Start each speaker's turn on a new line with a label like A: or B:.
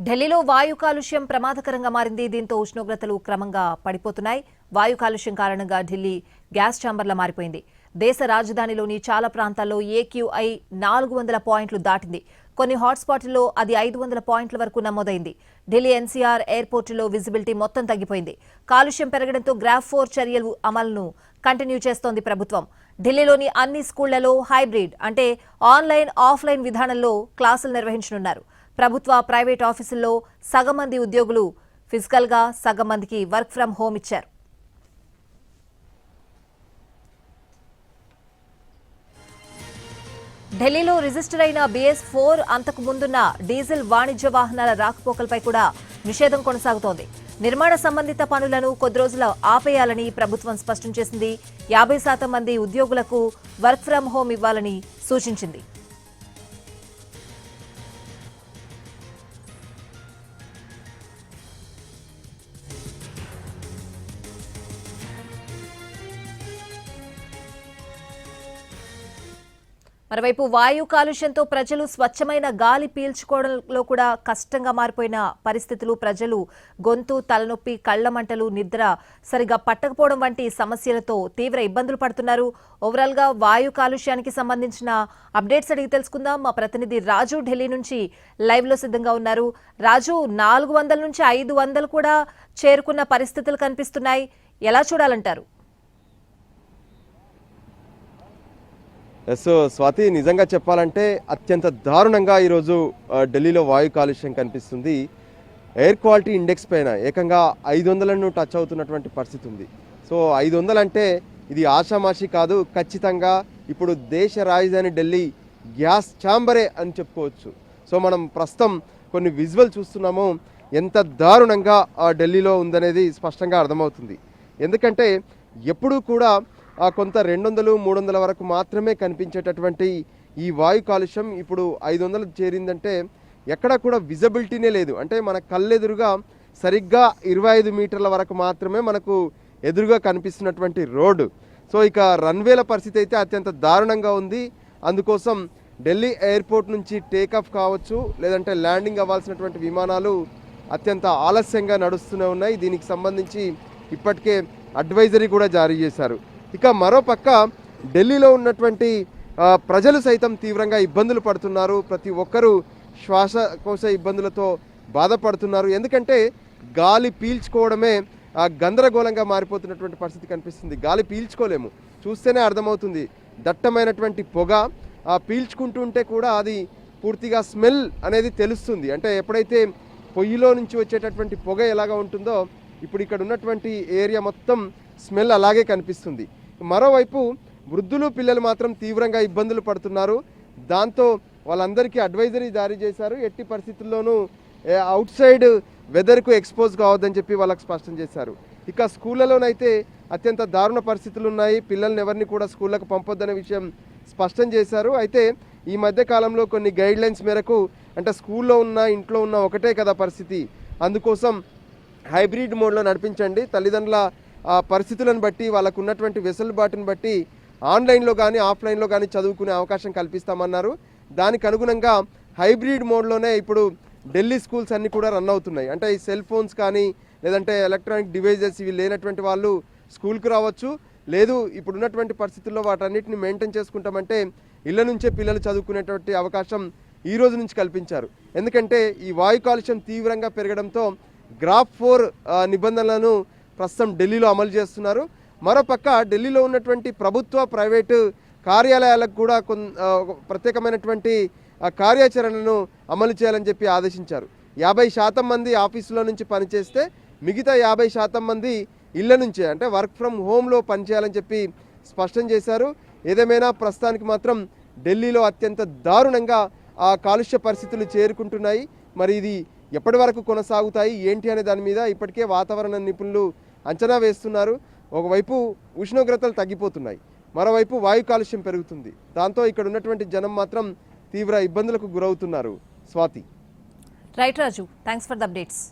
A: ఢిల్లీలో వాయు కాలుష్యం ప్రమాదకరంగా మారింది. దీంతో ఉష్ణోగ్రతలు క్రమంగా పడిపోతున్నాయి. వాయు కాలుష్యం కారణంగా ఢిల్లీ గ్యాస్ ఛాంబర్లా మారిపోయింది. దేశ రాజధానిలోని చాలా ప్రాంతాల్లో ఏక్యూఐ 400 పాయింట్లు దాటింది. కొన్ని హాట్స్పాట్లలో అది 500 పాయింట్ల వరకు నమోదైంది. ఢిల్లీ ఎన్సీఆర్ ఎయిర్పోర్టులో విజిబిలిటీ మొత్తం తగ్గిపోయింది. కాలుష్యం పెరగడంతో గ్రాఫ్ 4 చర్యలు అమలును కంటిన్యూ చేస్తోంది ప్రభుత్వం. ఢిల్లీలోని అన్ని స్కూళ్లలో హైబ్రిడ్ అంటే ఆన్లైన్ ఆఫ్లైన్ విధానంలో క్లాసులు నిర్వహించనున్నారు. ప్రభుత్వ ప్రైవేట్ ఆఫీసుల్లో సగం మంది ఉద్యోగులు ఫిజికల్ గా, సగం మందికి వర్క్ ఫ్రం హోమ్ ఇచ్చారు. ఢిల్లీలో రిజిస్టర్ అయిన BS4 అంతకు ముందున్న డీజిల్ వాణిజ్య వాహనాల రాకపోకలపై కూడా నిషేధం కొనసాగుతోంది. నిర్మాణ సంబంధిత పనులను కొద్ది రోజులు ఆపేయాలని ప్రభుత్వం స్పష్టం చేసింది. 50% మంది ఉద్యోగులకు వర్క్ ఫ్రం హోమ్ ఇవ్వాలని సూచించింది. మరోవైపు వాయు కాలుష్యంతో ప్రజలు స్వచ్ఛమైన గాలి పీల్చుకోవడంలో కూడా కష్టంగా మారిపోయిన పరిస్థితులు. ప్రజలు గొంతు, తలనొప్పి, కళ్ల మంటలు, నిద్ర సరిగా పట్టకపోవడం వంటి సమస్యలతో తీవ్ర ఇబ్బందులు పడుతున్నారు. ఓవరాల్ గా వాయు కాలుష్యానికి సంబంధించిన అప్డేట్స్ అడిగి తెలుసుకుందాం. మా ప్రతినిధి రాజు ఢిల్లీ నుంచి లైవ్ లో సిద్ధంగా ఉన్నారు. రాజు, 400 నుంచి 500 కూడా చేరుకున్న పరిస్థితులు కనిపిస్తున్నాయి. ఎలా చూడాలంటారు?
B: సో స్వాతి, నిజంగా చెప్పాలంటే అత్యంత దారుణంగా ఈరోజు ఢిల్లీలో వాయు కాలుష్యం కనిపిస్తుంది. ఎయిర్ క్వాలిటీ ఇండెక్స్ పైన ఏకంగా 500లను టచ్ అవుతున్నటువంటి పరిస్థితి ఉంది. సో 500 అంటే ఇది ఆషామాషి కాదు. ఖచ్చితంగా ఇప్పుడు దేశ రాజధాని ఢిల్లీ గ్యాస్ ఛాంబరే అని చెప్పుకోవచ్చు. సో మనం ప్రస్తుతం కొన్ని విజువల్ చూస్తున్నాము. ఎంత దారుణంగా ఢిల్లీలో ఉందనేది స్పష్టంగా అర్థమవుతుంది. ఎందుకంటే ఎప్పుడూ కూడా కొంత 200-300 వరకు మాత్రమే కనిపించేటటువంటి ఈ వాయు కాలుష్యం ఇప్పుడు 500 చేరిందంటే ఎక్కడ కూడా విజిబిలిటీనే లేదు. అంటే మన కళ్ళెదురుగా సరిగ్గా 25 మీటర్ల వరకు మాత్రమే మనకు ఎదురుగా కనిపిస్తున్నటువంటి రోడ్డు. సో ఇక రన్వేల పరిస్థితి అయితే అత్యంత దారుణంగా ఉంది. అందుకోసం ఢిల్లీ ఎయిర్పోర్ట్ నుంచి టేకాఫ్ కావచ్చు, లేదంటే ల్యాండింగ్ అవ్వాల్సినటువంటి విమానాలు అత్యంత ఆలస్యంగా నడుస్తూనే ఉన్నాయి. దీనికి సంబంధించి ఇప్పటికే అడ్వైజరీ కూడా జారీ చేశారు. ఇక మరోపక్క ఢిల్లీలో ఉన్నటువంటి ప్రజలు సైతం తీవ్రంగా ఇబ్బందులు పడుతున్నారు. ప్రతి ఒక్కరూ శ్వాసకోశ ఇబ్బందులతో బాధపడుతున్నారు. ఎందుకంటే గాలి పీల్చుకోవడమే గందరగోళంగా మారిపోతున్నటువంటి పరిస్థితి కనిపిస్తుంది. గాలి పీల్చుకోలేము, చూస్తేనే అర్థమవుతుంది. దట్టమైనటువంటి పొగ పీల్చుకుంటుంటే కూడా అది పూర్తిగా స్మెల్ అనేది తెలుస్తుంది. అంటే ఎప్పుడైతే పొయ్యిలో నుంచి వచ్చేటటువంటి పొగ ఎలాగా ఉంటుందో ఇప్పుడు ఇక్కడ ఉన్నటువంటి ఏరియా మొత్తం స్మెల్ అలాగే కనిపిస్తుంది. మరోవైపు వృద్ధులు, పిల్లలు మాత్రం తీవ్రంగా ఇబ్బందులు పడుతున్నారు. దాంతో వాళ్ళందరికీ అడ్వైజరీ జారీ చేశారు. ఎట్టి పరిస్థితుల్లోనూ అవుట్ సైడ్ వెదర్కు ఎక్స్పోజ్ కావద్దని చెప్పి వాళ్ళకి స్పష్టం చేశారు. ఇక స్కూళ్ళలోనైతే అత్యంత దారుణ పరిస్థితులు ఉన్నాయి. పిల్లల్ని ఎవరిని కూడా స్కూళ్ళకు పంపొద్దనే విషయం స్పష్టం చేశారు. అయితే ఈ మధ్య కాలంలో కొన్ని గైడ్లైన్స్ మేరకు అంటే స్కూల్లో ఉన్న, ఇంట్లో ఉన్న ఒకటే కదా పరిస్థితి. అందుకోసం హైబ్రిడ్ మోడ్లో నడిపించండి. తల్లిదండ్రుల పరిస్థితులను బట్టి, వాళ్ళకు ఉన్నటువంటి వెసులుబాటును బట్టి ఆన్లైన్లో కానీ ఆఫ్లైన్లో కానీ చదువుకునే అవకాశం కల్పిస్తామన్నారు. దానికి అనుగుణంగా హైబ్రిడ్ మోడ్లోనే ఇప్పుడు ఢిల్లీ స్కూల్స్ అన్నీ కూడా రన్ అవుతున్నాయి. అంటే ఈ సెల్ ఫోన్స్ కానీ లేదంటే ఎలక్ట్రానిక్ డివైజెస్ ఇవి లేనటువంటి వాళ్ళు స్కూల్కి రావచ్చు. లేదు ఇప్పుడు ఉన్నటువంటి పరిస్థితుల్లో వాటన్నిటిని మెయింటైన్ చేసుకుంటామంటే ఇళ్ల నుంచే పిల్లలు చదువుకునేటువంటి అవకాశం ఈ రోజు నుంచి కల్పించారు. ఎందుకంటే ఈ వాయు కాలుష్యం తీవ్రంగా పెరగడంతో గ్రాఫ్ 4 నిబంధనలను ప్రస్తుతం ఢిల్లీలో అమలు చేస్తున్నారు. మరోపక్క ఢిల్లీలో ఉన్నటువంటి ప్రభుత్వ, ప్రైవేటు కార్యాలయాలకు కూడా ప్రత్యేకమైనటువంటి కార్యాచరణను అమలు చేయాలని చెప్పి ఆదేశించారు. 50% మంది ఆఫీసులో నుంచి పనిచేస్తే మిగతా 50% మంది ఇళ్ల నుంచే అంటే వర్క్ ఫ్రమ్ హోమ్లో పనిచేయాలని చెప్పి స్పష్టం చేశారు. ఏదేమైనా ప్రస్తుతానికి మాత్రం ఢిల్లీలో అత్యంత దారుణంగా కాలుష్య పరిస్థితులు చేరుకుంటున్నాయి. మరి ఇది ఎప్పటి వరకు కొనసాగుతాయి ఏంటి అనే దాని మీద ఇప్పటికే వాతావరణ నిపుణులు అంచనా వేస్తున్నారు. ఒకవైపు ఉష్ణోగ్రతలు తగ్గిపోతున్నాయి, మరోవైపు వాయు కాలుష్యం పెరుగుతుంది. దాంతో ఇక్కడ ఉన్నటువంటి జనం మాత్రం తీవ్ర ఇబ్బందులకు గురవుతున్నారు. Swathi.
A: Right Raju, thanks for the updates.